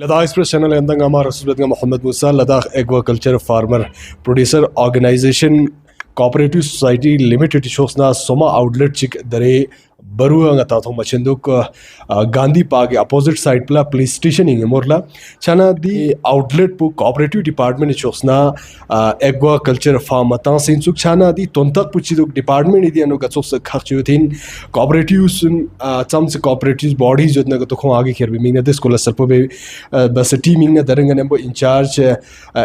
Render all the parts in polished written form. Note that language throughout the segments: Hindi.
लद्दाख एक्सप्रेस चैनल अंदर हमारा Rasool Mohammad Musa Ladakh aquaculture farmer producer organisation cooperative society limited शोसना सोमा आउटलेट चिक दरे बरुआ ताथो मचंदुक गांधी पार्क अपोजिट साइड प्ला पुलिस स्टेशन इंगे मोरला चना दी आउटलेट पु कोऑपरेटिव डिपार्टमेंट चोसना एग्वाकल्चर फार्म ता सिंसुक चना दी तोंतक पुचिदुक डिपार्टमेंट दी अनु गचोस खर्चुथिन कोऑपरेटिव सुन चम्स कोऑपरेटिव बॉडी जोतना गतो खो आगे खेर मिंग दे स्कूल सरपो बे बस टीमिंग ने Darang नेम्बो incharge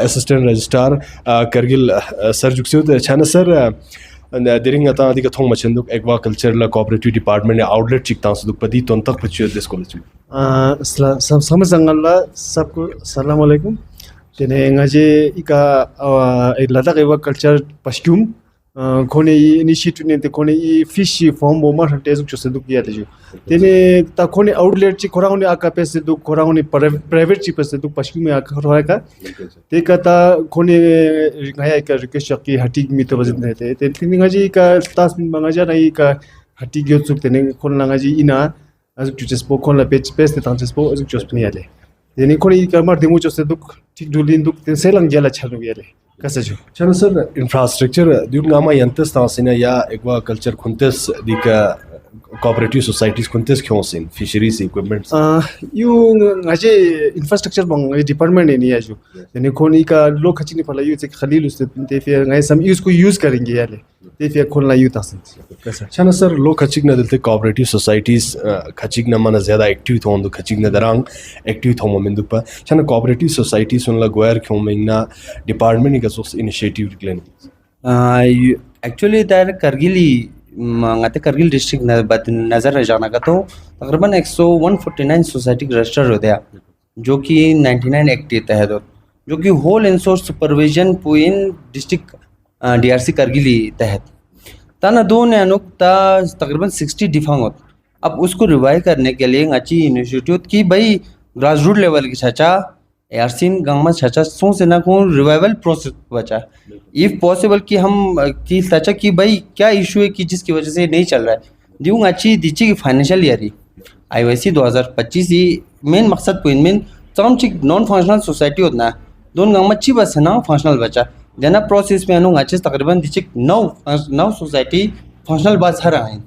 assistant registrar Kargil sir जुक्सो चना सर दिरिंग अता अधिक थोंग मचंदुक एग्वाकल्चर ला कोऑपरेटिव डिपार्टमेंट ने आउटलेट चिकता सुदुक पदी तोंतक पचियो this college sama sangalla sabko assalamu alaikum tene ngaje ika ladakh agriculture paskum kone initiative ne te kone fish farm bo mar hante zuk chose duk yate ju tene ta kone outlet chi khorangoni aka pese duk khorangoni private chi pese duk paskum me aka khora ka te kata kone ngaya ka request ki hati mi to bazit ne te tene ngaje ka tas min bangaja nai ka hati gyo chuk tene kon ngaji ina azuk chuse po kon la page te tan po azuk chose pni yale tene kone ka mar demo chose duk tik dulin duk te selang jala chalu yale कसं चलो सर इंफ्रास्ट्रक्चर दिउन गामा यंतस तासिना या एग्वाकल्चर खुंतस दिका कोऑपरेटिव सोसाइटीज खुंतस क्योंसिन फिशरीज इक्विपमेंट्स यू ngaje infrastructure bang डिपार्टमेंट ने याजू यानी खोनी का लो खचिनी फला यू से खलील उस ते फिर ngai सम यूज को यूज करेंगे याले ते फिर खोला यू तासन कसं चलो सर लो खचिक न दिलते कोऑपरेटिव सोसाइटीज खचिक न मन ज्यादा एक्टिव थोंदु खचिक न दरांग एक्टिव थोम मिंदु प चना कोऑपरेटिव सोसाइटीज उन ला गोयर क्यों मिंगना डिपार्टमेंट का सोस इनिशिएटिव क्लेन एक्चुअली दैट करगिली ngate करगिल डिस्ट्रिक्ट नजर जाना का तो तकरीबन 149 सोसाइटी रजिस्टर होते हैं जो कि 99 एक्ट के तहत जो कि होल एंड सोर्स सुपरविजन पुइन डिस्ट्रिक्ट डीआरसी करगिली तहत तना दो ने अनुक्ता तकरीबन 60 डिफांग होत अब उसको रिवाइव करने के लिए अच्छी इनिशिएटिव की भाई ग्रास रूट लेवल की चाचा एआरसीन गंगमा चाचा सो से ना को रिवाइवल प्रोसेस बचा इफ पॉसिबल कि हम कि चाचा कि भाई क्या इशू है कि जिसकी वजह से नहीं चल रहा है दिउंग अच्छी दीची की फाइनेंशियल ईयर आईवाईसी 2025 ही मेन मकसद को इनमें चमचिक नॉन फंक्शनल सोसाइटी होना दोन गंगमा ची बस ना फंक्शनल बचा जना प्रोसेस में अनु अच्छे तकरीबन दीची नौ सोसाइटी फंक्शनल बस हर आए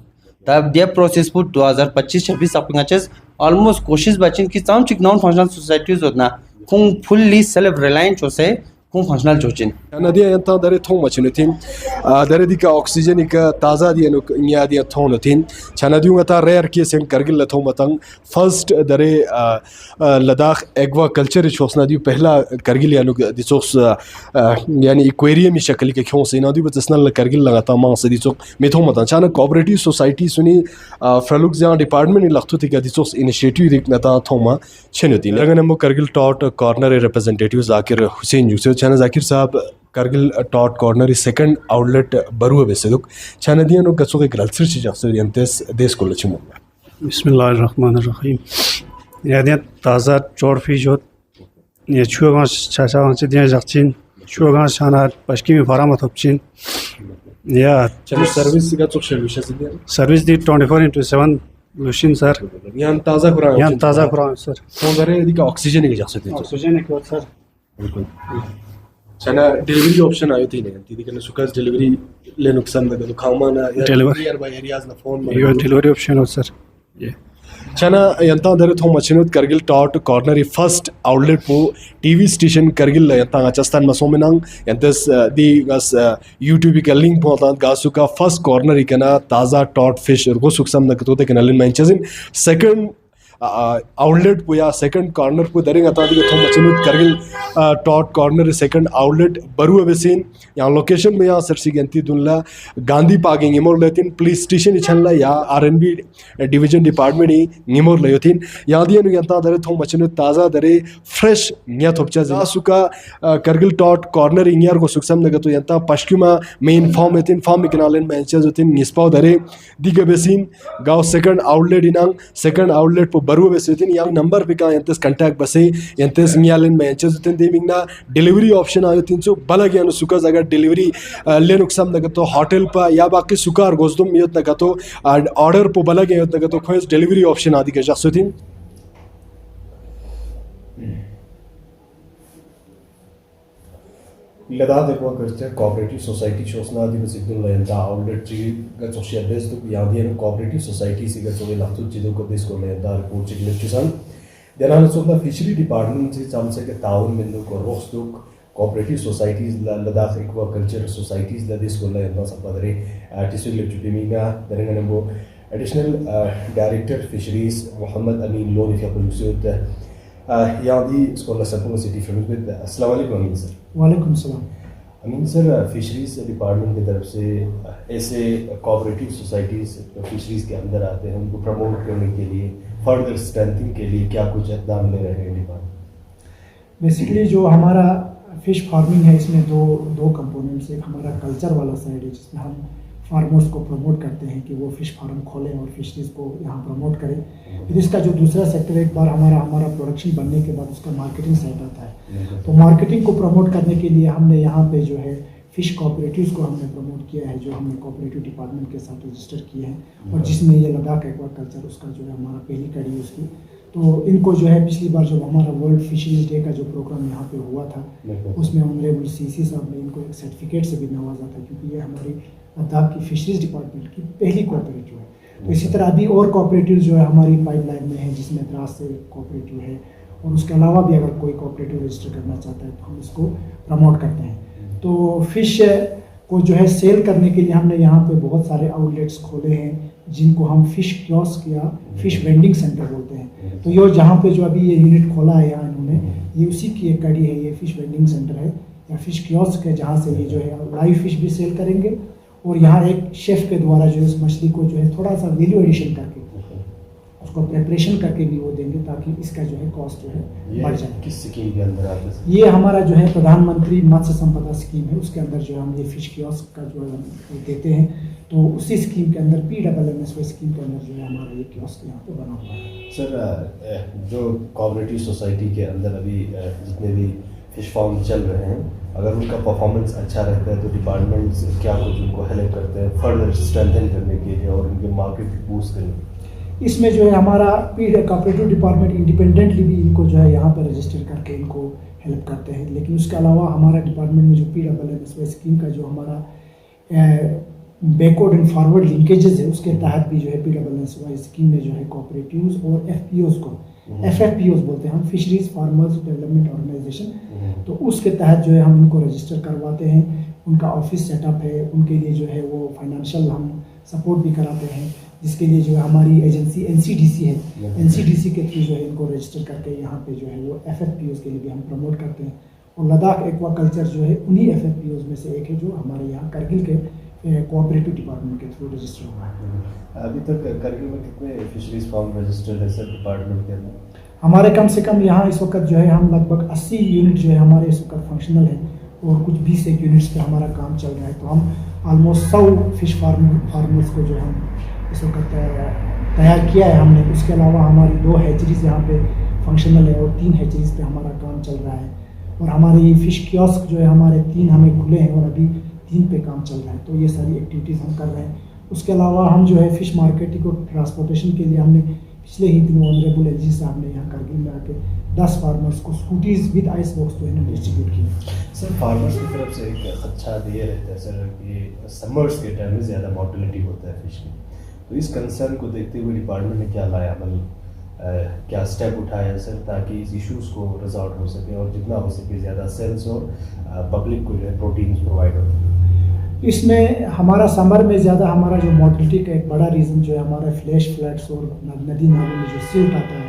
तब दिया प्रोसेस पुट 2025-26 अपने अच्छे ऑलमोस्ट कोशिश बचिन की चमचिक नॉन फंक्शनल सोसाइटीज होना kung fully self reliant chose kung functional chochin nadia yanta dare thong machinutin dare dika oxygen ka taza dia no nya dia thong nutin chana diunga ta rare case en kargil la thong matang first dare ladakh agriculture chosna di pehla kargil ya no di chos yani aquarium shakli ke khon se na di batsnal kargil la ta ma se di chok me thong matan chana cooperative society suni fraluk ja department ni lakhtu ti ga di chos initiative dik na ta thong ma chenutin lagana mo kargil tot corner representative zakir hussein yusuf chana zakir sahab kargil tot corner second outlet baru beseduk chana dia no gaso ke gralsir chi jaxo yantes des ko lachimo बिस्मिल्लाहिर्रहमानिर्रहीम यादिया ताजा चोर फिश होत ये छुगा चाचा वंच दिया जक्चिन छुगा शाना पश्की में फराम थपचिन या सर्विस का चोक सर्विस दिया सर्विस दी 24/7 लुशिन सर yan taza कुरान sir so dare dika oxygen ke jaxo oxygen के सर बिल्कुल चना डिलीवरी ऑप्शन आयो थी ने दीदी के सुकस डिलीवरी ले नुकसान में तो खामा ना डिलीवरी नियर बाय एरियाज ना फोन ये डिलीवरी ऑप्शन हो सर ये चना यंता दरे थो मचिनुत करगिल टॉट कॉर्नर फर्स्ट आउटलेट पो टीवी स्टेशन करगिल यंता चस्तान मसोमेनंग यंतस दी गस यूट्यूब के लिंक पोता गासुका फर्स्ट कॉर्नर इकना ताजा टॉट फिश और सुक्सम न कतोते कनलिन मैंचेजिन सेकंड आउटलेट पो या सेकंड कॉर्नर पो दरिंग अता दी थो मचिनुत करगिल टॉट corner second outlet Baru basin या लोकेशन में या सरसी गंती दुनला गांधी पार्क निमोर लेतिन पुलिस स्टेशन इछनला या आरएनबी डिवीजन डिपार्टमेंट निमोर लेयोतिन या दियन यंता दरे थो मचिनुत ताजा दरे फ्रेश न्या थोपचा जा सुका करगिल टॉट कॉर्नर इंगियर को सुक्सम नगतो यंता पश्किमा मेन फॉर्म एतिन फॉर्म इकनालन मैंचेज होतिन निस्पाव दरे दिगे बेसिन गाव सेकंड आउटलेट इनांग सेकंड आउटलेट पो बरु बेसिन या नंबर पिका यंतस कांटेक्ट बसे यंतस नियालन मैंचेज होतिन देमिंगना डिलीवरी ऑप्शन आयो तिनसो बलग यानो सुका जगह डिलीवरी लेनुक्सम नगतो होटल पा या बाकी सुकार गोजदुम यत नगतो ऑर्डर पो बलग यत नगतो खोस डिलीवरी ऑप्शन आदि के जसोतिन लद्दाख एक वक्त कोऑपरेटिव सोसाइटी शोसना दी बसिदुल लेंदा आउटलेट जी ग सोशल बेस तो यादियन कोऑपरेटिव सोसाइटी से ग सोले लातु जिदो को देश को लेंदा रिपोर्ट चिक लेक्चरन देना सोला फिशरी डिपार्टमेंट से चामसे के ताउन में को रोस्टुक cooperative societies Ladakh aquaculture societies द देश को लेंदा सबदरे टिसुल लेक्चुबिमिगा दरंगन वो additional director fisheries Mohammad Amin Lone इफ पुलुसुत यादी स्कॉलर सपोर्ट सिटी फ्रॉम विद अस्सलाम वालेकुम अमीन सर। वालेकुम सलाम। अमीन सर, फिशरीज डिपार्टमेंट की तरफ से ऐसे कोऑपरेटिव सोसाइटीज़ फिशरीज़ के अंदर आते हैं उनको प्रमोट करने के लिए, फर्दर स्ट्रेंथिंग के लिए क्या कुछ इक़दाम ले रहे हैं डिपार्टमेंट? बेसिकली जो हमारा फ़िश फार्मिंग है इसमें दो कंपोनेंट्स, एक हमारा कल्चर वाला साइड है जिसमें हम फार्मर्स को प्रमोट करते हैं कि वो फ़िश फार्म खोलें और फिशरीज़ को यहाँ प्रमोट करें। फिर इसका जो दूसरा सेक्टर एक बार हमारा प्रोडक्शन बनने के बाद उसका मार्केटिंग साइड आता है। तो मार्केटिंग को प्रमोट करने के लिए हमने यहाँ पे जो है फ़िश कोऑपरेटिव्स को हमने प्रमोट किया है, जो हमने कोऑपरेटिव डिपार्टमेंट के साथ रजिस्टर किए हैं और जिसमें ये लद्दाख एक्वाकल्चर उसका जो है हमारा पहली कड़ी है उसकी। तो इनको जो है पिछली बार जब हमारा वर्ल्ड फिशरीज डे का जो प्रोग्राम यहाँ पे हुआ था उसमें ऑनरेबल सीसी साहब ने इनको एक सर्टिफिकेट से भी नवाजा था, क्योंकि ये हमारी लद्दाख की फिशरीज डिपार्टमेंट की पहली कोऑपरेटिव है। तो इसी तरह अभी और कोऑपरेटिव जो है हमारी पाइपलाइन में है, जिसमें द्रास से कोऑपरेटिव है और उसके अलावा भी अगर कोई कोऑपरेटिव रजिस्टर करना चाहता है तो हम इसको प्रमोट करते हैं। तो फ़िश को जो है सेल करने के लिए हमने यहाँ पे बहुत सारे आउटलेट्स खोले हैं जिनको हम फ़िश कियोस्क या फ़िश वेंडिंग सेंटर बोलते हैं। तो ये जहाँ पे जो अभी ये यूनिट खोला है यहाँ इन्होंने, ये उसी की एक कड़ी है, ये फ़िश वेंडिंग सेंटर है या फ़िश कियोस्क है, जहाँ से ये जो है लाइव फ़िश भी सेल करेंगे और यहाँ एक शेफ़ के द्वारा जो है इस मछली को जो है थोड़ा सा वैल्यू एडिशन करके उसको प्रिपरेशन करके भी वो देंगे ताकि इसका जो है कॉस्ट जो है बढ़ जाए। किस स्कीम के अंदर आते हैं? ये हमारा जो है प्रधानमंत्री मत्स्य संपदा स्कीम है, उसके अंदर जो है हम ये फ़िश कियोस्क का जो है देते हैं। तो उसी स्कीम के अंदर PMMSY स्कीम के अंदर जो है हमारा ये कियोस्क यहाँ पे बना हुआ है। सर, जो कोऑपरेटिव सोसाइटी के अंदर अभी जितने भी फिश फार्म चल रहे हैं, अगर उनका परफॉर्मेंस अच्छा रहता है तो डिपार्टमेंट्स क्या कुछ उनको हेल्प करते हैं फर्दर स्ट्रेंथन करने के लिए और उनके मार्केट बूस्ट करने के लिए? इसमें जो है हमारा कोऑपरेटिव डिपार्टमेंट इंडिपेंडेंटली भी इनको जो है यहाँ पर रजिस्टर करके इनको हेल्प करते हैं। लेकिन उसके अलावा हमारा डिपार्टमेंट में जो PMMSY स्कीम का जो हमारा बैकवर्ड एंड फॉरवर्ड लिंकेजेस है उसके तहत भी जो है PMMSY स्कीम में जो है कोऑपरेटिव्स और FPOs को FFPOs बोलते हैं हम, फिशरीज फार्मर्स डेवलपमेंट ऑर्गेनाइजेशन। तो उसके तहत जो है हम उनको रजिस्टर करवाते हैं, उनका ऑफिस सेटअप है, उनके लिए जो है वो फाइनेंशियल हम सपोर्ट भी कराते हैं, जिसके लिए जो है हमारी एजेंसी NCDC है, NCDC के थ्रू जो है इनको रजिस्टर करके यहाँ पे जो है वो FFPOs के लिए भी हम प्रमोट करते हैं। और लद्दाख एक्वाकल्चर जो है उन्हीं FFPOs में से एक है जो हमारे यहाँ करगिल के कोऑपरेटिव डिपार्टमेंट के थ्रू रजिस्टर हुआ है। अभी तक करगिल में कितने फिशरीज फार्म रजिस्टर्ड है सर डिपार्टमेंट के अंदर? हमारे कम से कम यहाँ इस वक्त जो है हम लगभग 80 यूनिट जो है हमारे इस वक्त फंक्शनल है और कुछ 20 एक यूनिट्स पे हमारा काम चल रहा है। तो हम ऑलमोस्ट 100 फिश फार्मर्स को जो है हम इस वक्त तैयार किया है हमने। उसके अलावा हमारी 2 हैचरीज यहाँ पे फंक्शनल है और 3 हैचरीज पे हमारा काम चल रहा है और हमारी फ़िश कियोस्क जो है हमारे 3 हमें खुले हैं और अभी 3 पे काम चल रहा है। तो ये सारी एक्टिविटीज़ हम कर रहे हैं। उसके अलावा हम जो है फ़िश मार्केटिंग और ट्रांसपोर्टेशन के लिए हमने पिछले ही दिनों ऑनरेबल LG साहब ने यहाँ करगिल में आके 10 फार्मर्स को स्कूटीज़ विद आइस बॉक्स जो है ना डिस्ट्रीब्यूट की। सर, फार्मर्स की तरफ से एक अच्छा ये रहता है सर कि समर्स के टाइम में ज़्यादा मॉर्टेलिटी होता है फिश की, तो इस कंसर्न को देखते हुए डिपार्टमेंट ने क्या लाया, मतलब क्या स्टेप उठाया सर ताकि इस इश्यूज़ को रिजॉल्व हो सके और जितना हो सके ज़्यादा सेल्स और पब्लिक को जो है प्रोटीन प्रोवाइड हो? इसमें हमारा समर में ज़्यादा हमारा जो मॉर्टिलिटी का एक बड़ा रीज़न जो है हमारा फ्लैश फ्लड्स और नदी नालों में जो सिल्ट आता है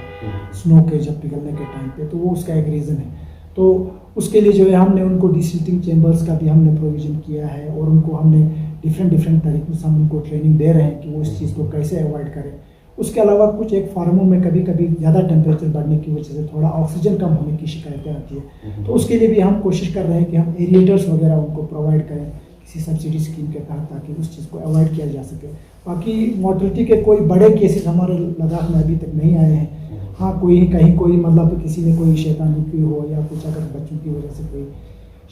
स्नो के जब पिघलने के टाइम पे, तो वो उसका एक रीज़न है। तो उसके लिए जो है हमने उनको डिसिल्टिंग चैम्बर्स का भी हमने प्रोविज़न किया है और उनको हमने डिफरेंट तरीक़ों से हम उनको ट्रेनिंग दे रहे हैं कि वो इस चीज़ को कैसे अवॉइड करें। उसके अलावा कुछ एक फार्मों में कभी कभी ज़्यादा टेम्परेचर बढ़ने की वजह से थोड़ा ऑक्सीजन कम होने की शिकायतें आती है, तो उसके लिए भी हम कोशिश कर रहे हैं कि हम एरिएटर्स वगैरह उनको प्रोवाइड करें किसी सब्सिडी स्कीम के तहत ताकि उस चीज़ को अवॉइड किया जा सके। बाकी मॉर्टिलिटी के कोई बड़े केसेस हमारे लद्दाख में अभी तक नहीं आए हैं। हाँ, कहीं कोई मतलब किसी ने कोई शैतानी की हो या कुछ अगर बच्चों की वजह से कोई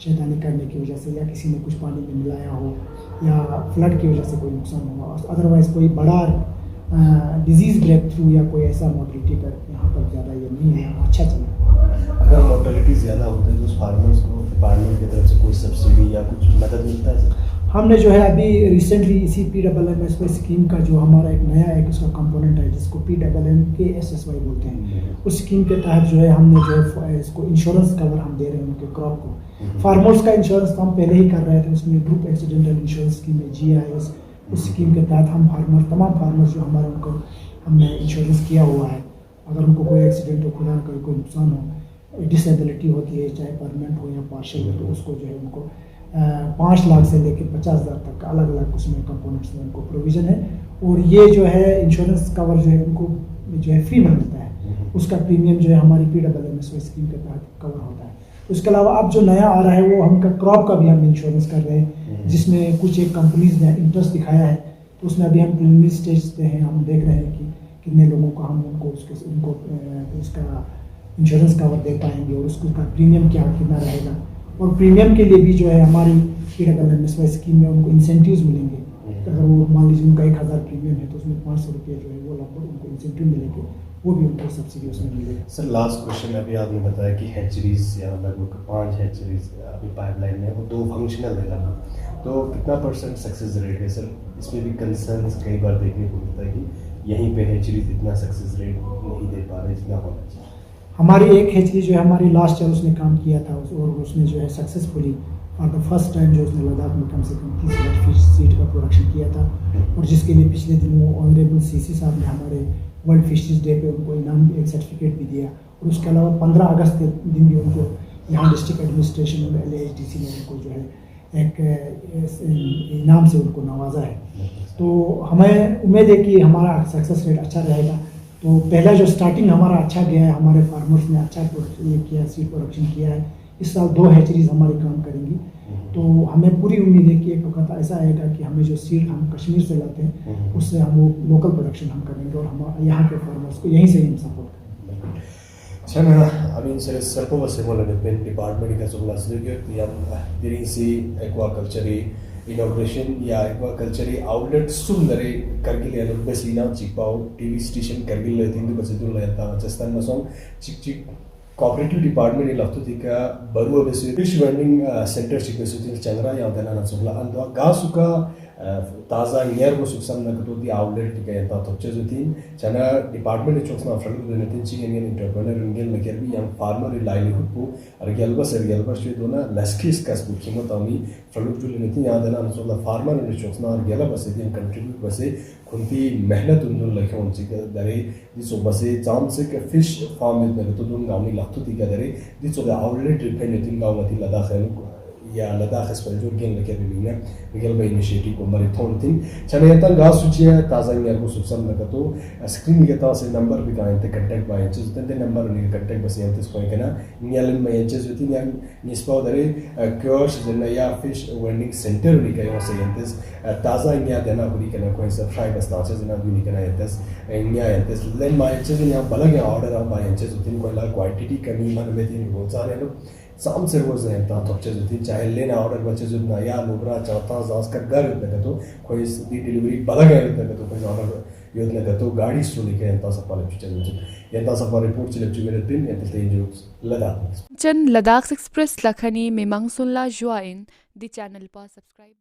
शैतानी करने की वजह से या किसी ने कुछ पानी में मिलाया हो या फ्लड की वजह से कोई नुकसान हुआ, अदरवाइज़ कोई बड़ा डिजीज़ ब्रेक थ्रू या कोई ऐसा मॉडलिटी पर यहाँ पर ज़्यादा ये नहीं है, यहाँ अच्छा चल रहा है। अगर मोर्टेलिटी ज़्यादा होती है तो उस फार्मर्स को डिपार्टमेंट की तरफ से कोई सब्सिडी या कुछ मदद मिलता है सर? हमने जो है अभी रिसेंटली इसी PMMSY स्कीम का जो हमारा एक नया एक उसका कंपोनेंट है जिसको PMMKSSY बोलते हैं, उस स्कीम के तहत जो है हमने जो है इसको इंश्योरेंस कवर हम दे रहे हैं उनके क्रॉप को। फार्मर्स का इंश्योरेंस तो हम पहले ही कर रहे थे, उसमें ग्रुप एक्सीडेंटल इंश्योरेंस स्कीम है GIS, उस स्कीम के तहत हम तमाम फार्मर्स जो हमारे उनको हमने इंश्योरेंस किया हुआ है, अगर उनको कोई एक्सीडेंट हो, खुदा न कोई नुकसान हो, डिसेबिलिटी होती है चाहे परमानेंट हो या पार्शियल हो, तो उसको जो है उनको 5 लाख से लेकर 50,000 तक अलग अलग उसमें कंपोनेंट्स में उनको प्रोविज़न है। और ये जो है इंश्योरेंस कवर जो है उनको जो है फ्री में मिलता है, उसका प्रीमियम जो है हमारी PMMSY स्कीम के तहत कवर होता है। उसके अलावा अब जो नया आ रहा है वो हम क्रॉप का भी हम इंश्योरेंस कर रहे हैं, जिसमें कुछ एक कंपनीज ने इंटरेस्ट दिखाया है, तो उसमें अभी हम प्रीलिमिनरी स्टेज पे हैं, हम देख रहे हैं कि कितने लोगों को हम उनको उसका इंश्योरेंस कवर दे पाएंगे और उसका प्रीमियम कितना रहेगा। और प्रीमियम के लिए भी जो है हमारी PMMSY स्कीम में उनको इंसेंटिव्स मिलेंगे। अगर वो मान लीजिए उनका 1,000 प्रीमियम है तो उसमें 500 रुपये जो है वो लगभग उनको इंसेंटिव मिलेंगे, वो भी उनको सब्सिडी उसमें मिलेगा। सर लास्ट क्वेश्चन, अभी आपने बताया कि हैचरीज या लगभग 5 हैचरीज अभी पाइपलाइन में, वो 2 फंक्शनल है लगभग, तो कितना % सक्सेस रेट है सर? इसमें भी कंसर्न्स कई बार देखने को मिलता है कि यहीं पे हैचरीज इतना सक्सेस रेट नहीं दे पा रहे जितना होना चाहिए। हमारी एक हैचरी जो है हमारी लास्ट ईयर उसने काम किया था और उसने जो है successfully for the first time जो उसने लद्दाख में कम से कम 30,000 फिश सीड का प्रोडक्शन किया था, और जिसके लिए पिछले दिनों ऑनरेबल CC साहब ने हमारे वर्ल्ड फिशरीज डे पे उनको इनाम एक सर्टिफिकेट भी दिया। और उसके अलावा 15 अगस्त के दिन भी उनको यहाँ डिस्ट्रिक्ट एडमिनिस्ट्रेशन और LAHDC ने उनको जो है एक इनाम से उनको नवाजा है। तो हमें उम्मीद है कि हमारा सक्सेस रेट अच्छा रहेगा। तो पहला जो स्टार्टिंग हमारा अच्छा गया है, हमारे फार्मर्स ने अच्छा ये किया, सीड प्रोडक्शन किया है। इस साल 2 हैचरीज हमारी काम करेंगी, तो हमें पूरी उम्मीद है कि एक वक्त ऐसा आएगा कि हमें जो सीड हम कश्मीर से लाते हैं उससे हम वो लोकल प्रोडक्शन हम करेंगे और हम यहाँ के फार्मर्स को यहीं से हम सपोर्ट करेंगे। Sana amin sere serpo base mo lane pen department ka sungla sege yang diri si aquaculture inauguration या aquaculture outlet sundare Kargil ya besina chipao TV station Kargil le tindu basedu le ta Rajasthan ma song chik cooperative department laftu tika baru besu fish vending center chik besu tin changra ya dana na sungla andwa gasuka ताज़ा नियर को सुखसम न कतो दी आउटलेट टिका यंता तोचे जुतीन चना डिपार्टमेंट चोक्सना फ्रंट दे नतिन ची इंडियन एंटरप्रेन्योर इंडियन लकेर भी यंग फार्मर लाइवलीहुड को अर्गेलबा सर्गेलबा शे दोना लस्किस कस को कीमत आमी फ्रंट जुले नतिन याद ना नसोला फार्मर ने चोक्सना अर्गेलबा से दिन कंट्रीब्यूट बसे खुंती मेहनत उन लखे उन ची दरे दिसो बसे जाम से के फिश फार्म में न तो दोन गामी लाखतो ती दरे दिसो द आउटलेट रिपेन नतिन गावती लदा खैनु या लद्दाख स्पेंजर गेंग लेके बिलिंग बिगल बाय इनिशिएटिव को मरे थोंतिन चने यता गास सुचिया ताजा नियर को सुसम न कतो स्क्रीन के ता से नंबर भी कायते कांटेक्ट बाय चेज तंते नंबर ने कांटेक्ट बस यंते स्को केना नियलन में चेज जुतिन या निस्पाव दरे क्योश जन या फिश वेंडिंग सेंटर नि कायो से यंते ताजा निया देना बुरी केना कोई सब्सक्राइब बस ताचे जना भी नि केना यंते निया यंते लेन माय चेज या बलग ऑर्डर आ बाय चेज जुतिन को ला क्वांटिटी कमी मन में दिन हो जाने लो साम से रोज है ता तो चेज जुतिन चाहे लेना ऑर्डर बचे जुना या लोबरा चाहता जास कर घर में तो कोई दी डिलीवरी बलग है तो कोई ऑर्डर योजना का तो गाड़ी सो लेके यंता सब पाले चेज जुतिन यंता सब रिपोर्ट चले जुगे दिन यंते जो लद्दाख चन लद्दाख एक्सप्रेस लखनी मेमंग सुनला जुआ इन द चैनल पर सब्सक्राइब